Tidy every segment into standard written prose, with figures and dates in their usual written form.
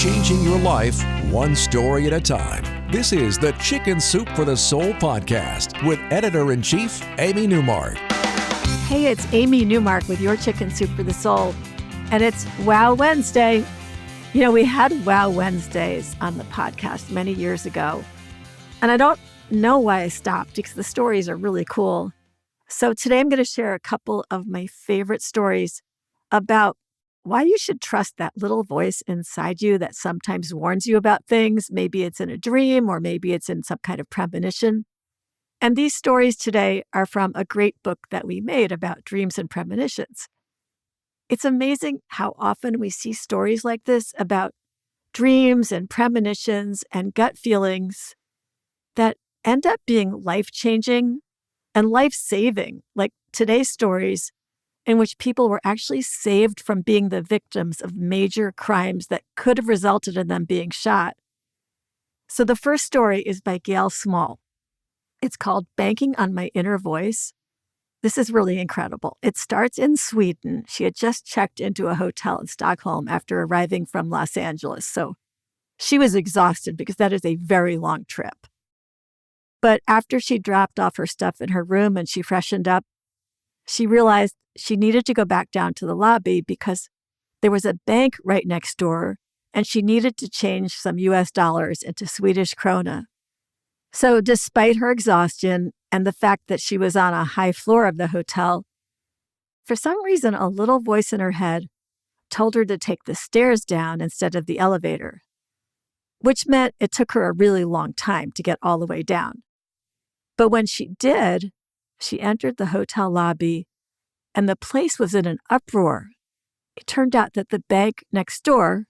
changing your life one story at a time. This is the Chicken Soup for the Soul podcast with Editor-in-Chief Amy Newmark. Hey, it's Amy Newmark with your Chicken Soup for the Soul, and it's Wow Wednesday. You know, we had Wow Wednesdays on the podcast many years ago, and I don't know why I stopped because the stories are really cool. So today I'm going to share a couple of my favorite stories about why you should trust that little voice inside you that sometimes warns you about things. Maybe it's in a dream or maybe it's in some kind of premonition. And these stories today are from a great book that we made about dreams and premonitions. It's amazing how often we see stories like this about dreams and premonitions and gut feelings that end up being life-changing and life-saving, like today's stories in which people were actually saved from being the victims of major crimes that could have resulted in them being shot. So the first story is by Gail Small. It's called Banking on My Inner Voice. This is really incredible. It starts in Sweden. She had just checked into a hotel in Stockholm after arriving from Los Angeles. So she was exhausted because that is a very long trip. But after she dropped off her stuff in her room and she freshened up, she realized she needed to go back down to the lobby because there was a bank right next door and she needed to change some US dollars into Swedish krona. So despite her exhaustion and the fact that she was on a high floor of the hotel, for some reason, a little voice in her head told her to take the stairs down instead of the elevator, which meant it took her a really long time to get all the way down. But when she did, she entered the hotel lobby and the place was in an uproar. It turned out that the bank next door,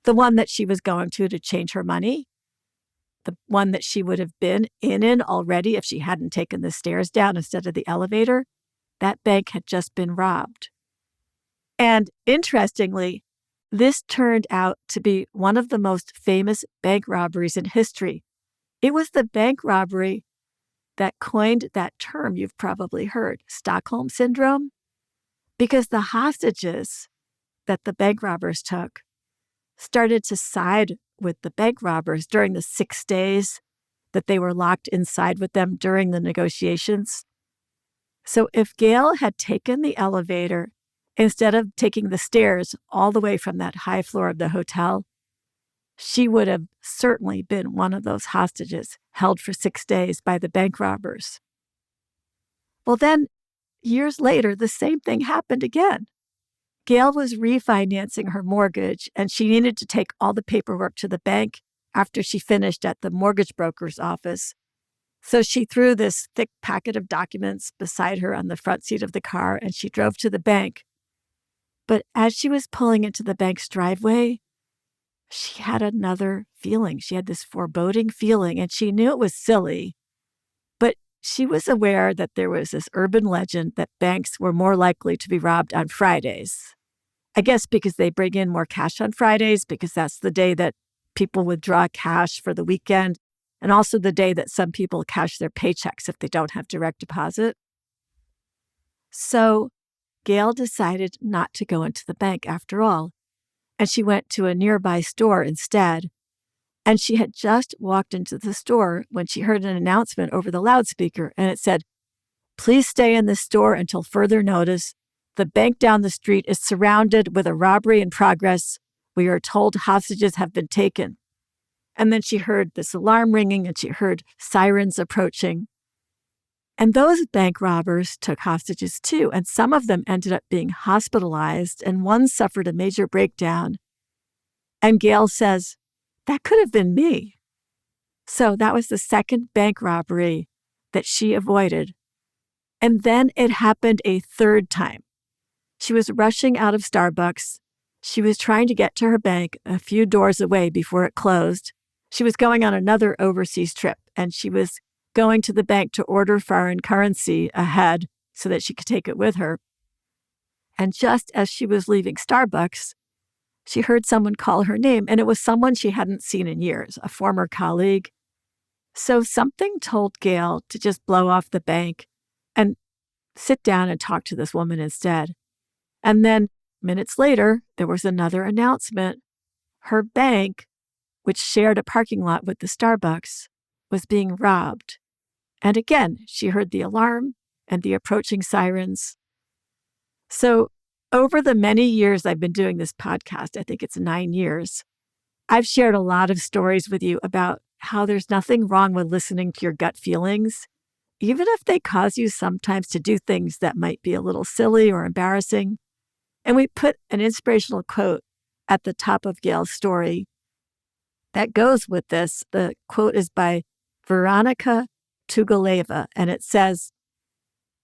the one that she was going to change her money, the one that she would have been in already if she hadn't taken the stairs down instead of the elevator, that bank had just been robbed. And interestingly, this turned out to be one of the most famous bank robberies in history. It was the bank robbery that coined that term you've probably heard, Stockholm Syndrome, because the hostages that the bank robbers took started to side with the bank robbers during the 6 days that they were locked inside with them during the negotiations. So if Gail had taken the elevator instead of taking the stairs all the way from that high floor of the hotel, she would have certainly been one of those hostages held for 6 days by the bank robbers. Well, then, years later, the same thing happened again. Gail was refinancing her mortgage, and she needed to take all the paperwork to the bank after she finished at the mortgage broker's office. So she threw this thick packet of documents beside her on the front seat of the car, and she drove to the bank. But as she was pulling into the bank's driveway, she had another feeling. She had this foreboding feeling, and she knew it was silly. But she was aware that there was this urban legend that banks were more likely to be robbed on Fridays. I guess because they bring in more cash on Fridays, because that's the day that people withdraw cash for the weekend, and also the day that some people cash their paychecks if they don't have direct deposit. So Gail decided not to go into the bank after all, and she went to a nearby store instead. And she had just walked into the store when she heard an announcement over the loudspeaker, and it said, "Please stay in the store until further notice. The bank down the street is surrounded with a robbery in progress. We are told hostages have been taken." And then she heard this alarm ringing and she heard sirens approaching. And those bank robbers took hostages too, and some of them ended up being hospitalized, and one suffered a major breakdown. And Gail says, that could have been me. So that was the second bank robbery that she avoided. And then it happened a third time. She was rushing out of Starbucks. She was trying to get to her bank a few doors away before it closed. She was going on another overseas trip, and she was going to the bank to order foreign currency ahead so that she could take it with her. And just as she was leaving Starbucks, she heard someone call her name, and it was someone she hadn't seen in years, a former colleague. So something told Gail to just blow off the bank and sit down and talk to this woman instead. And then minutes later, there was another announcement. Her bank, which shared a parking lot with the Starbucks, was being robbed. And again, she heard the alarm and the approaching sirens. So over the many years I've been doing this podcast, I think it's 9 years, I've shared a lot of stories with you about how there's nothing wrong with listening to your gut feelings, even if they cause you sometimes to do things that might be a little silly or embarrassing. And we put an inspirational quote at the top of Gail's story that goes with this. The quote is by Veronika Tugaleva, and it says,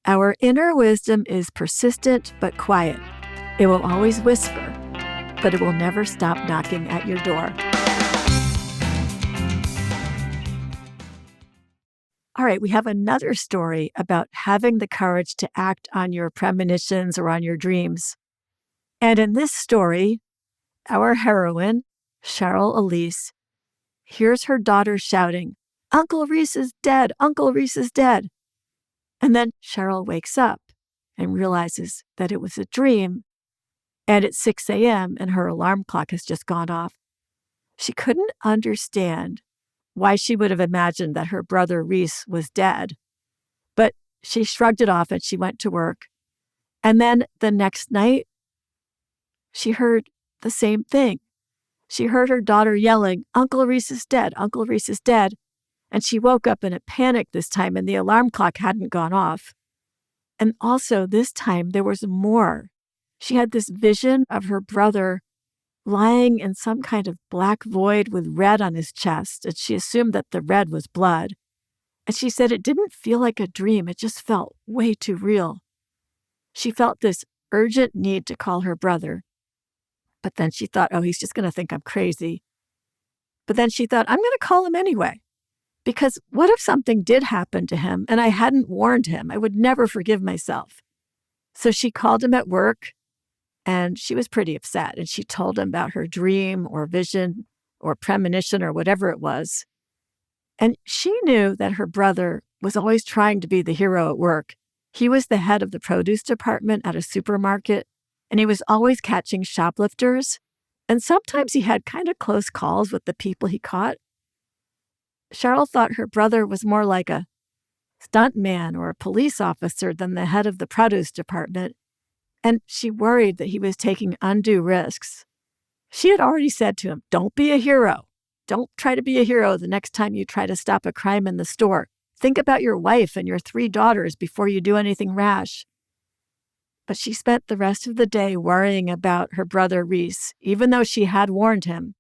"Our inner wisdom is persistent but quiet. It will always whisper, but it will never stop knocking at your door." All right, we have another story about having the courage to act on your premonitions or on your dreams. And in this story, our heroine, Cheryl Elise, hears her daughter shouting, "Uncle Reese is dead! Uncle Reese is dead!" And then Cheryl wakes up and realizes that it was a dream, and it's 6 a.m. and her alarm clock has just gone off. She couldn't understand why she would have imagined that her brother Reese was dead, but she shrugged it off and she went to work. And then the next night, she heard the same thing. She heard her daughter yelling, "Uncle Reese is dead! Uncle Reese is dead!" And she woke up in a panic this time, and the alarm clock hadn't gone off. And also this time there was more. She had this vision of her brother lying in some kind of black void with red on his chest, and she assumed that the red was blood. And she said it didn't feel like a dream. It just felt way too real. She felt this urgent need to call her brother. But then she thought, oh, he's just going to think I'm crazy. But then she thought, I'm going to call him anyway. Because what if something did happen to him and I hadn't warned him? I would never forgive myself. So she called him at work, and she was pretty upset. And she told him about her dream or vision or premonition or whatever it was. And she knew that her brother was always trying to be the hero at work. He was the head of the produce department at a supermarket, and he was always catching shoplifters. And sometimes he had kind of close calls with the people he caught. Cheryl thought her brother was more like a stuntman or a police officer than the head of the produce department, and she worried that he was taking undue risks. She had already said to him, don't be a hero. Don't try to be a hero the next time you try to stop a crime in the store. Think about your wife and your 3 daughters before you do anything rash. But she spent the rest of the day worrying about her brother Reese, even though she had warned him.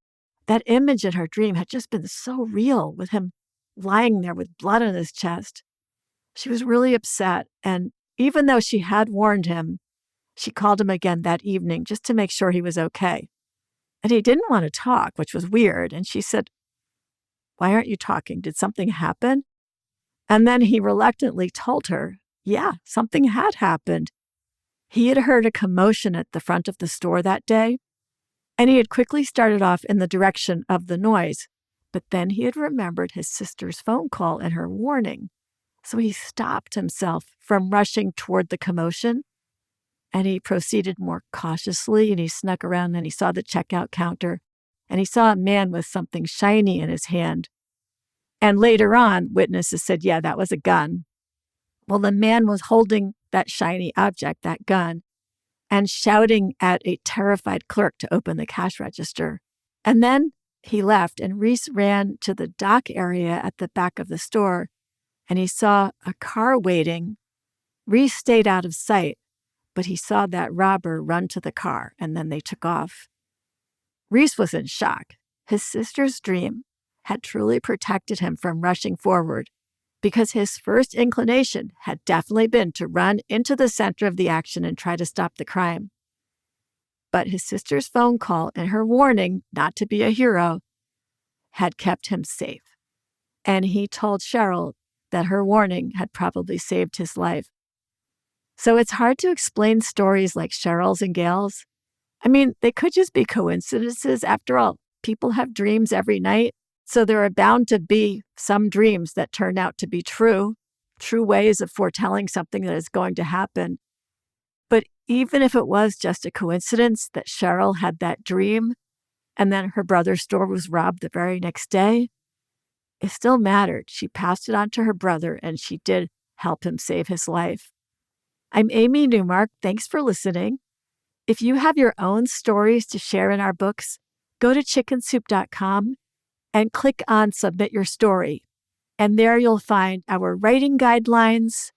That image in her dream had just been so real, with him lying there with blood on his chest. She was really upset, and even though she had warned him, she called him again that evening just to make sure he was okay. And he didn't want to talk, which was weird, and she said, "Why aren't you talking? Did something happen?" And then he reluctantly told her, yeah, something had happened. He had heard a commotion at the front of the store that day, and he had quickly started off in the direction of the noise. But then he had remembered his sister's phone call and her warning. So he stopped himself from rushing toward the commotion, and he proceeded more cautiously, and he snuck around and he saw the checkout counter, and he saw a man with something shiny in his hand. And later on, witnesses said, yeah, that was a gun. Well, the man was holding that shiny object, that gun, and shouting at a terrified clerk to open the cash register. And then he left, and Reese ran to the dock area at the back of the store, and he saw a car waiting. Reese stayed out of sight, but he saw that robber run to the car, and then they took off. Reese was in shock. His sister's dream had truly protected him from rushing forward, because his first inclination had definitely been to run into the center of the action and try to stop the crime. But his sister's phone call and her warning not to be a hero had kept him safe. And he told Cheryl that her warning had probably saved his life. So it's hard to explain stories like Cheryl's and Gail's. I mean, they could just be coincidences. After all, people have dreams every night. So there are bound to be some dreams that turn out to be true ways of foretelling something that is going to happen. But even if it was just a coincidence that Cheryl had that dream and then her brother's store was robbed the very next day, it still mattered. She passed it on to her brother, and she did help him save his life. I'm Amy Newmark. Thanks for listening. If you have your own stories to share in our books, go to chickensoup.com and click on Submit Your Story. And there you'll find our writing guidelines,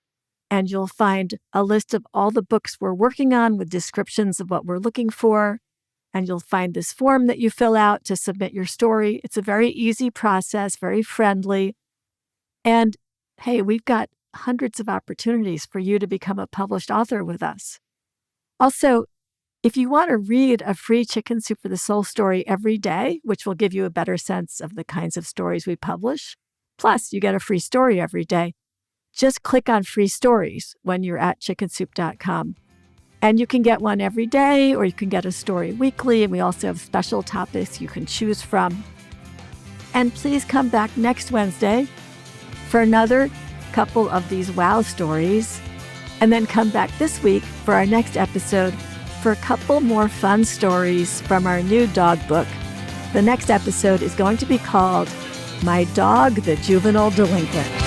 and you'll find a list of all the books we're working on with descriptions of what we're looking for. And you'll find this form that you fill out to submit your story. It's a very easy process, very friendly. And hey, we've got hundreds of opportunities for you to become a published author with us. Also, if you want to read a free Chicken Soup for the Soul story every day, which will give you a better sense of the kinds of stories we publish, plus you get a free story every day, just click on free stories when you're at chickensoup.com. And you can get one every day, or you can get a story weekly, and we also have special topics you can choose from. And please come back next Wednesday for another couple of these wow stories, and then come back this week for our next episode for a couple more fun stories from our new dog book. The next episode is going to be called My Dog, the Juvenile Delinquent.